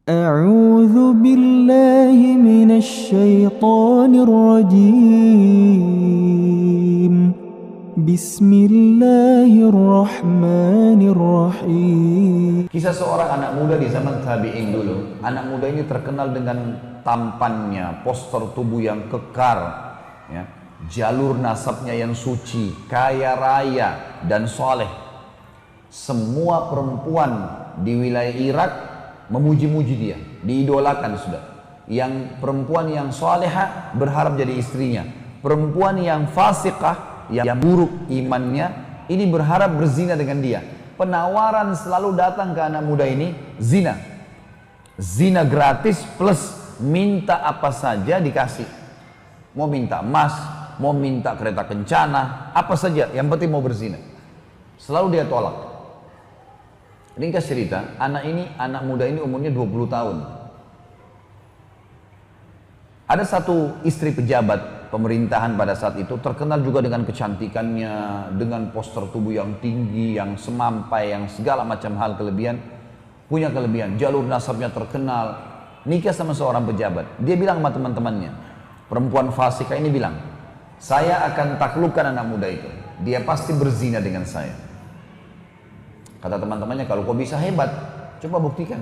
أعوذ بالله من الشيطان الرجيم بسم الله الرحمن الرحيم. Kisah seorang anak muda di zaman tabi'in dulu. Anak muda ini terkenal dengan tampannya, postur tubuh yang kekar, ya, jalur nasabnya yang suci, kaya raya dan soleh. Semua perempuan di wilayah Irak memuji-muji dia, diidolakan sudah. Yang perempuan yang soleha berharap jadi istrinya. Perempuan yang fasikah, yang buruk imannya, ini berharap berzina dengan dia. Penawaran selalu datang ke anak muda ini, zina. Zina gratis plus minta apa saja dikasih. Mau minta emas, mau minta kereta kencana, apa saja, yang penting mau berzina. Selalu dia tolak. Ringkas cerita, anak muda ini umurnya 20 tahun. Ada satu istri pejabat pemerintahan pada saat itu, terkenal juga dengan kecantikannya, dengan postur tubuh yang tinggi, yang semampai, yang segala macam hal kelebihan. Punya kelebihan, jalur nasabnya terkenal, nikah sama seorang pejabat. Dia bilang sama teman-temannya, perempuan fasika ini bilang, saya akan taklukkan anak muda itu, dia pasti berzina dengan saya. Kata teman-temannya, kalau kau bisa hebat, coba buktikan.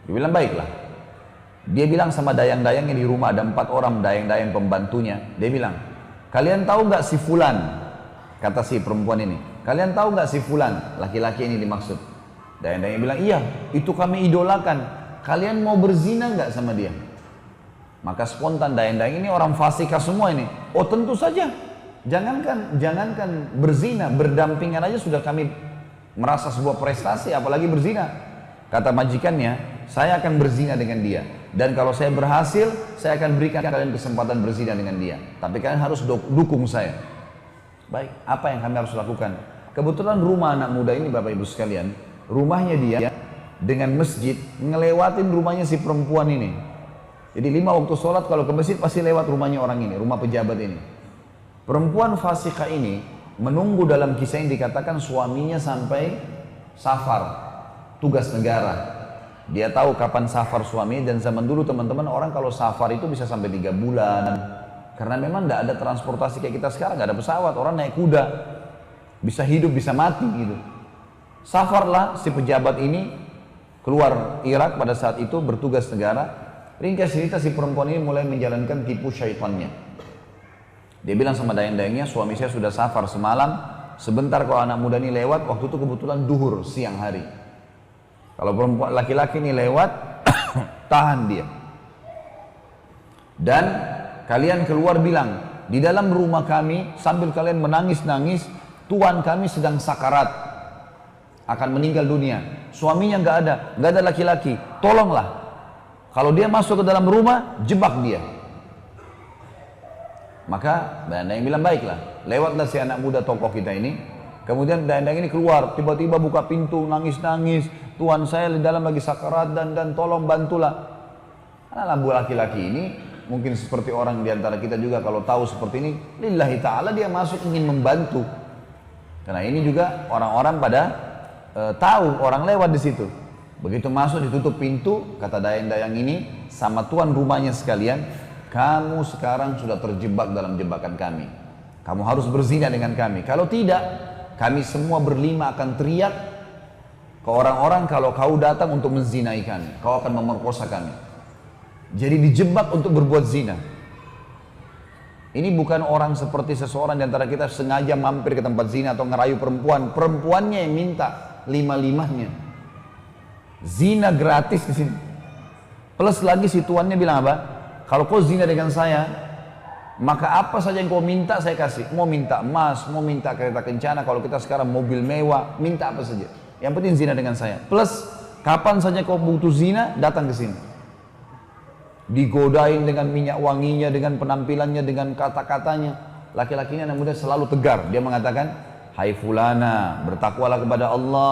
Dia bilang, baiklah. Dia bilang sama dayang-dayangnya di rumah, ada 4 orang dayang-dayang pembantunya. Dia bilang, kalian tahu nggak si fulan? Kata si perempuan ini, kalian tahu nggak si fulan? Laki-laki ini dimaksud. Dayang-dayang bilang, iya, itu kami idolakan. Kalian mau berzina nggak sama dia? Maka spontan dayang-dayang ini orang fasika semua ini. Oh tentu saja. Jangankan berzina, berdampingan aja sudah kami merasa sebuah prestasi, apalagi berzina. Kata majikannya, saya akan berzina dengan dia, dan kalau saya berhasil, saya akan berikan kalian kesempatan berzina dengan dia, tapi kalian harus dukung saya. Baik, apa yang kami harus lakukan? Kebetulan rumah anak muda ini, Bapak Ibu sekalian, rumahnya dia dengan masjid ngelewatin rumahnya si perempuan ini. Jadi 5 waktu sholat kalau ke masjid pasti lewat rumahnya orang ini, rumah pejabat ini. Perempuan fasika ini menunggu, dalam kisah yang dikatakan suaminya sampai safar, tugas negara. Dia tahu kapan safar suaminya, dan zaman dulu teman-teman, orang kalau safar itu bisa sampai 3 bulan. Karena memang tidak ada transportasi kayak kita sekarang, nggak ada pesawat, orang naik kuda. Bisa hidup, bisa mati gitu. Safarlah si pejabat ini keluar Irak pada saat itu bertugas negara. Ringkas cerita, si perempuan ini mulai menjalankan tipu syaitannya. Dia bilang sama dayang-dayangnya, suami saya sudah safar semalam, sebentar kalau anak muda ini lewat, waktu itu kebetulan duhur, siang hari. Kalau perempuan laki-laki ini lewat, tahan dia. Dan kalian keluar bilang, di dalam rumah kami sambil kalian menangis-nangis, tuan kami sedang sakarat, akan meninggal dunia. Suaminya nggak ada laki-laki, tolonglah. Kalau dia masuk ke dalam rumah, jebak dia. Maka dayang-dayang bilang, baiklah, lewatlah si anak muda tokoh kita ini. Kemudian dayang-dayang ini keluar, tiba-tiba buka pintu, nangis-nangis, tuan saya di dalam lagi sakarat, dan tolong bantulah. Anak laki-laki ini mungkin seperti orang diantara kita juga, kalau tahu seperti ini, lillahi ta'ala dia masuk ingin membantu. Karena ini juga orang-orang pada tahu orang lewat di situ. Begitu masuk ditutup pintu, kata dayang-dayang ini sama tuan rumahnya sekalian, kamu sekarang sudah terjebak dalam jebakan kami. Kamu harus berzina dengan kami. Kalau tidak, kami semua berlima akan teriak ke orang-orang kalau kau datang untuk menzinai kami. Kau akan memerkosa kami. Jadi dijebak untuk berbuat zina. Ini bukan orang seperti seseorang di antara kita sengaja mampir ke tempat zina atau ngerayu perempuan. Perempuannya yang minta 5-5-nya. Zina gratis di sini. Plus lagi si tuannya bilang apa? Kalau kau zina dengan saya, maka apa saja yang kau minta saya kasih. Mau minta emas, mau minta kereta kencana, kalau kita sekarang mobil mewah, minta apa saja. Yang penting zina dengan saya. Plus, kapan saja kau butuh zina, datang ke sini. Digodain dengan minyak wanginya, dengan penampilannya, dengan kata-katanya. Laki-lakinya anak muda selalu tegar. Dia mengatakan, hai fulana, bertakwalah kepada Allah.